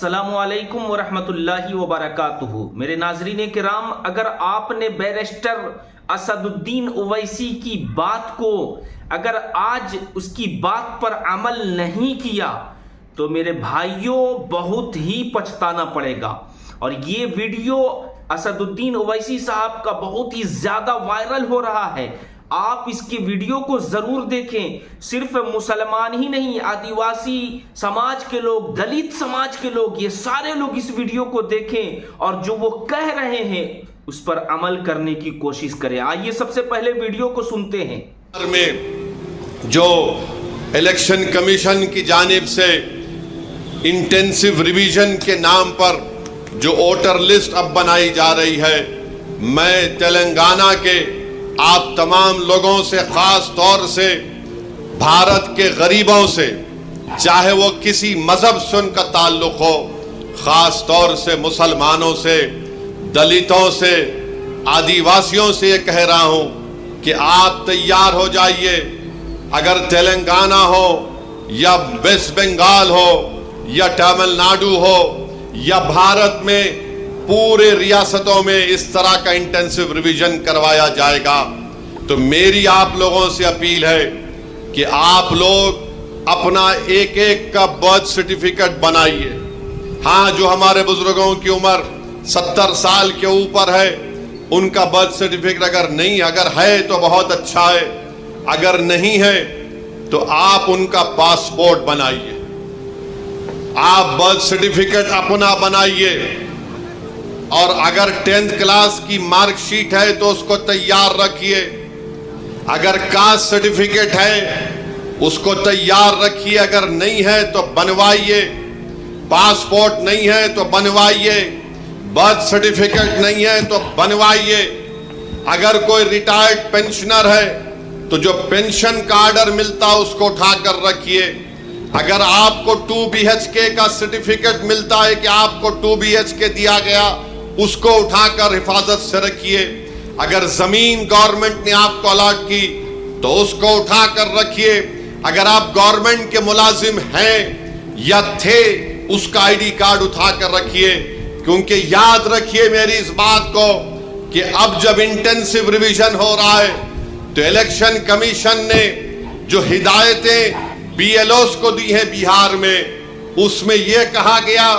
अस्सलामुअलैकुम वरहमतुल्लाहि वबरकातुहू। मेरे नाज़रीन किराम, अगर आपने बैरिस्टर असदुद्दीन ओवैसी की बात को अगर आज उसकी बात पर अमल नहीं किया तो मेरे भाइयों बहुत ही पछताना पड़ेगा। और ये वीडियो असदुद्दीन ओवैसी साहब का बहुत ही ज्यादा वायरल हो रहा है। आप इसके वीडियो को जरूर देखें। सिर्फ मुसलमान ही नहीं, आदिवासी समाज के लोग, दलित समाज के लोग, ये सारे लोग इस वीडियो को देखें और जो वो कह रहे हैं उस पर अमल करने की कोशिश करें। आइए सबसे पहले वीडियो को सुनते हैं। में जो इलेक्शन कमीशन की जानिब से इंटेंसिव रिवीजन के नाम पर जो वोटर लिस्ट अब बनाई जा रही है, मैं तेलंगाना के आप तमाम लोगों से, खास तौर से भारत के गरीबों से, चाहे वो किसी मजहब से उनका ताल्लुक हो, खास तौर से मुसलमानों से, दलितों से, आदिवासियों से ये कह रहा हूं कि आप तैयार हो जाइए। अगर तेलंगाना हो या वेस्ट बंगाल हो या तमिलनाडु हो या भारत में पूरे रियासतों में इस तरह का इंटेंसिव रिवीजन करवाया जाएगा, तो मेरी आप लोगों से अपील है कि आप लोग अपना एक एक का बर्थ सर्टिफिकेट बनाइए। हाँ, जो हमारे बुजुर्गों की उम्र 70 साल के ऊपर है, उनका बर्थ सर्टिफिकेट अगर है तो बहुत अच्छा है, अगर नहीं है तो आप उनका पासपोर्ट बनाइए। आप बर्थ सर्टिफिकेट अपना बनाइए और अगर 10th क्लास की मार्कशीट है तो उसको तैयार रखिए। अगर कास्ट सर्टिफिकेट है उसको तैयार रखिए, अगर नहीं है तो बनवाइए। पासपोर्ट नहीं है तो बनवाइए, बर्थ सर्टिफिकेट नहीं है तो बनवाइए। अगर कोई रिटायर्ड पेंशनर है तो जो पेंशन का आर्डर मिलता है उसको उठाकर रखिए। अगर आपको 2 BHK का सर्टिफिकेट मिलता है कि आपको 2 BHK दिया गया, उसको उठाकर हिफाजत से रखिए। अगर जमीन गवर्नमेंट ने आपको अलॉट की तो उसको उठाकर रखिए। अगर आप गवर्नमेंट के मुलाजिम हैं या थे, उसका ID कार्ड उठाकर रखिए। क्योंकि याद रखिए मेरी इस बात को कि अब जब इंटेंसिव रिवीजन हो रहा है तो इलेक्शन कमीशन ने जो हिदायतें BLOs को दी है बिहार में, उसमें यह कहा गया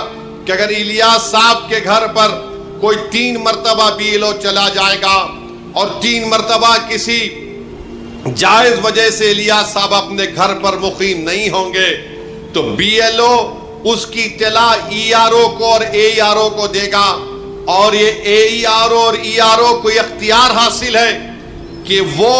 कि अगर इलियास साहब के घर पर कोई 3 मर्तबा BLO चला जाएगा और 3 मर्तबा किसी जायज वजह से इलियास साहब अपने घर पर मुकीम नहीं होंगे तो BLO उसकी इत्तला ERO को और AERO को देगा। और ये AERO और ERO को इख्तियार हासिल है कि वो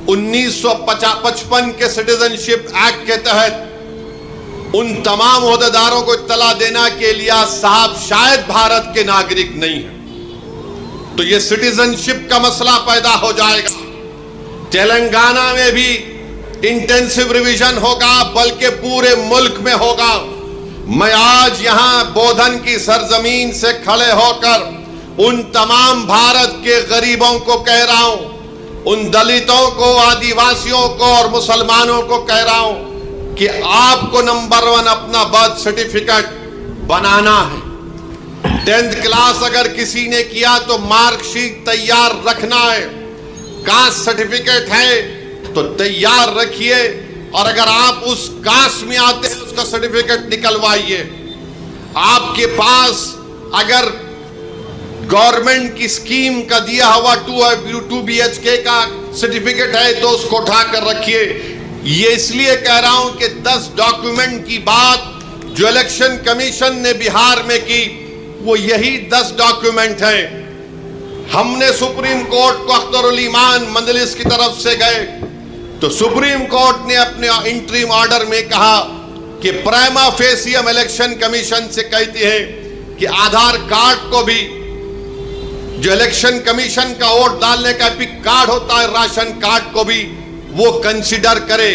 1955 के सिटीजनशिप एक्ट के तहत उन तमाम ओहदेदारों को इत्तला देना के लिए साहब शायद भारत के नागरिक नहीं है, तो ये सिटीजनशिप का मसला पैदा हो जाएगा। तेलंगाना में भी इंटेंसिव रिवीजन होगा, बल्कि पूरे मुल्क में होगा। मैं आज यहां बोधन की सरजमीन से खड़े होकर उन तमाम भारत के गरीबों को कह रहा हूं, उन दलितों को, आदिवासियों को और मुसलमानों को कह रहा हूं कि आपको नंबर 1 अपना बर्थ सर्टिफिकेट बनाना है। 10th क्लास अगर किसी ने किया तो मार्कशीट तैयार रखना है। कास्ट सर्टिफिकेट है तो तैयार रखिए, और अगर आप उस कास्ट में आते हैं उसका सर्टिफिकेट निकलवाइए। आपके पास अगर गवर्नमेंट की स्कीम का दिया हुआ 2 BHK का सर्टिफिकेट है तो उसको उठाकर रखिए। ये इसलिए कह रहा हूं कि 10 डॉक्यूमेंट की बात जो इलेक्शन कमीशन ने बिहार में की, वो यही 10 डॉक्यूमेंट हैं। हमने सुप्रीम कोर्ट को अख्तरुल ईमान मजलिस की तरफ से गए तो सुप्रीम कोर्ट ने अपने इंटरिम ऑर्डर में कहा कि प्राइमा फेसी हम इलेक्शन कमीशन से कहते हैं कि आधार कार्ड को भी, जो इलेक्शन कमीशन का वोट डालने का एपिक कार्ड होता है, राशन कार्ड को भी वो कंसीडर करे।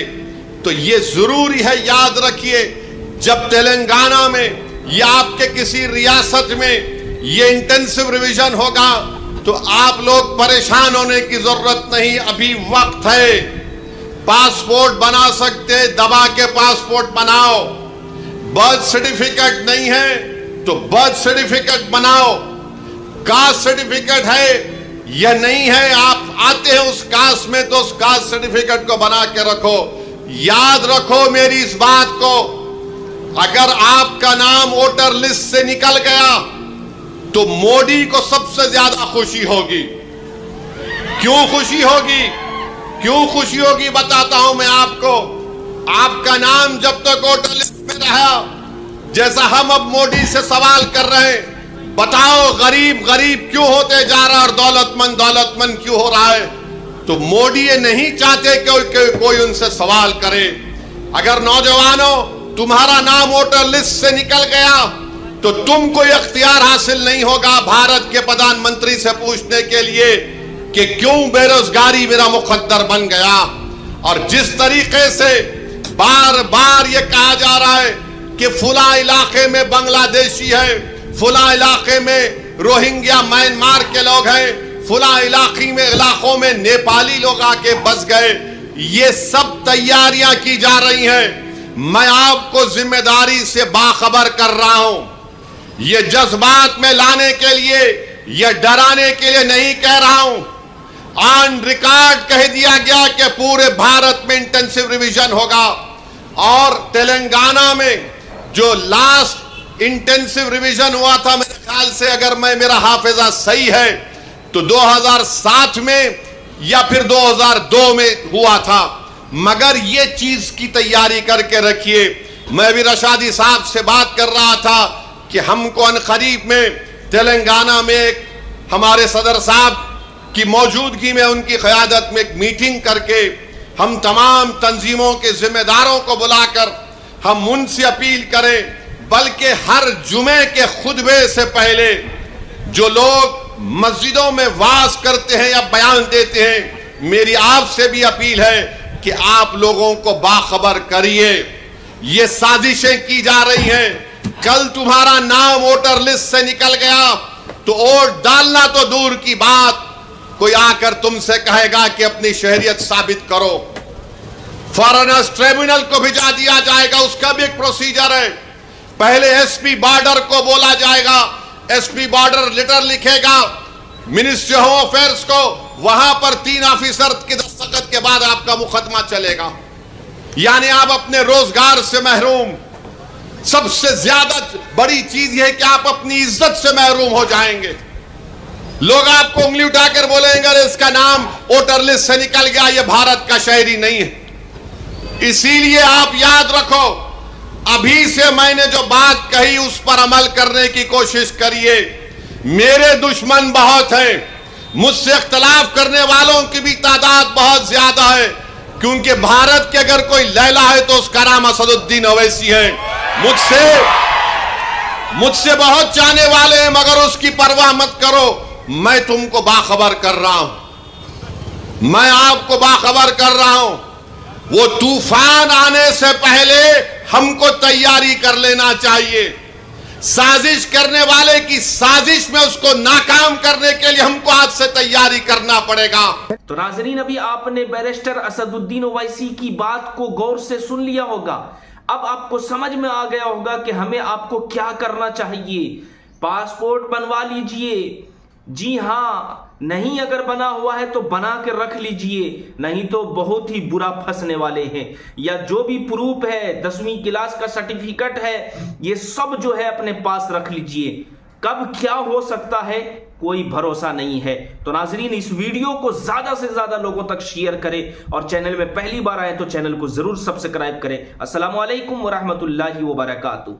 तो ये जरूरी है, याद रखिए, जब तेलंगाना में या आपके किसी रियासत में ये इंटेंसिव रिवीजन होगा तो आप लोग परेशान होने की जरूरत नहीं, अभी वक्त है। पासपोर्ट बना सकते, दबा के पासपोर्ट बनाओ। बर्थ सर्टिफिकेट नहीं है तो बर्थ सर्टिफिकेट बनाओ, कास्ट सर्टिफिकेट है यह नहीं है, आप आते हैं उस कास्ट में तो उस कास्ट सर्टिफिकेट को बना के रखो। याद रखो मेरी इस बात को, अगर आपका नाम वोटर लिस्ट से निकल गया तो मोदी को सबसे ज्यादा खुशी होगी। क्यों खुशी होगी? क्यों खुशी होगी बताता हूं मैं आपको। आपका नाम जब तक वोटर लिस्ट में रहा, जैसा हम अब मोदी से सवाल कर रहे हैं, बताओ गरीब गरीब क्यों होते जा रहा है और दौलतमंद क्यों हो रहा है, तो मोदी ये नहीं चाहते कि कोई उनसे सवाल करे। अगर नौजवानों तुम्हारा नाम वोटर लिस्ट से निकल गया तो तुमको इख्तियार हासिल नहीं होगा भारत के प्रधानमंत्री से पूछने के लिए कि क्यों बेरोजगारी मेरा मुकद्दर बन गया। और जिस तरीके से बार बार ये कहा जा रहा है कि फुला इलाके में बांग्लादेशी है, फुला इलाके में रोहिंग्या म्यांमार के लोग हैं, फुला इलाकों में नेपाली लोग आके बस गए, ये सब तैयारियां की जा रही हैं। मैं आपको जिम्मेदारी से बाखबर कर रहा हूं। ये जज्बात में लाने के लिए, ये डराने के लिए नहीं कह रहा हूं। ऑन रिकॉर्ड कह दिया गया कि पूरे भारत में इंटेंसिव रिवीजन होगा। और तेलंगाना में जो लास्ट इंटेंसिव रिवीजन हुआ था, मेरे ख्याल से अगर मेरा हाफिजा सही है तो 2007 में या फिर 2002 में हुआ था। मगर ये चीज की तैयारी करके रखिए। मैं भी रशादी साहब से बात कर रहा था कि हमको अनकरीब में तेलंगाना में एक हमारे सदर साहब की मौजूदगी में, उनकी क़यादत में एक मीटिंग करके हम तमाम तंजीमों के जिम्मेदारों को बुलाकर हम उनसे अपील करें, बल्कि हर जुमे के खुतबे से पहले जो लोग मस्जिदों में वाज करते हैं या बयान देते हैं, मेरी आपसे भी अपील है कि आप लोगों को बाखबर करिए। ये साजिशें की जा रही हैं। कल तुम्हारा नाम वोटर लिस्ट से निकल गया तो वोट डालना तो दूर की बात, कोई आकर तुमसे कहेगा कि अपनी शहरियत साबित करो। फॉरेनर्स ट्रिब्यूनल को भिजा दिया जाएगा, उसका भी एक प्रोसीजर है। पहले एसपी बॉर्डर को बोला जाएगा, एसपी बॉर्डर लेटर लिखेगा मिनिस्ट्री होम अफेयर्स को, वहां पर 3 ऑफिसर के दस्तखत के बाद आपका मुकदमा चलेगा। यानी आप अपने रोजगार से महरूम। सबसे ज्यादा बड़ी चीज यह है कि आप अपनी इज्जत से महरूम हो जाएंगे। लोग आपको उंगली उठाकर बोलेंगे अरे इसका नाम वोटर लिस्ट से निकल गया, यह भारत का शहरी नहीं है। इसीलिए आप याद रखो, अभी से मैंने जो बात कही उस पर अमल करने की कोशिश करिए। मेरे दुश्मन बहुत हैं, मुझसे इख्तलाफ करने वालों की भी तादाद बहुत ज्यादा है, क्योंकि भारत के अगर कोई लैला है तो उसका नाम असदुद्दीन ओवैसी है। मुझसे बहुत चाहने वाले हैं, मगर उसकी परवाह मत करो। मैं तुमको बाखबर कर रहा हूं, मैं आपको बाखबर कर रहा हूं। वो तूफान आने से पहले हमको तैयारी कर लेना चाहिए। साजिश करने वाले की साजिश में उसको नाकाम करने के लिए हमको आज से तैयारी करना पड़ेगा। तो नाजरीन, अभी आपने बैरिस्टर असदुद्दीन ओवैसी की बात को गौर से सुन लिया होगा। अब आपको समझ में आ गया होगा कि हमें आपको क्या करना चाहिए। पासपोर्ट बनवा लीजिए। जी हाँ, नहीं अगर बना हुआ है तो बना के रख लीजिए, नहीं तो बहुत ही बुरा फंसने वाले हैं। या जो भी प्रूफ है, 10वीं क्लास का सर्टिफिकेट है, ये सब जो है अपने पास रख लीजिए। कब क्या हो सकता है कोई भरोसा नहीं है। तो नाजरीन, इस वीडियो को ज्यादा से ज्यादा लोगों तक शेयर करें और चैनल में पहली बार आए तो चैनल को जरूर सब्सक्राइब करें। अस्सलामु अलैकुम व रहमतुल्लाहि व बरकातुहू।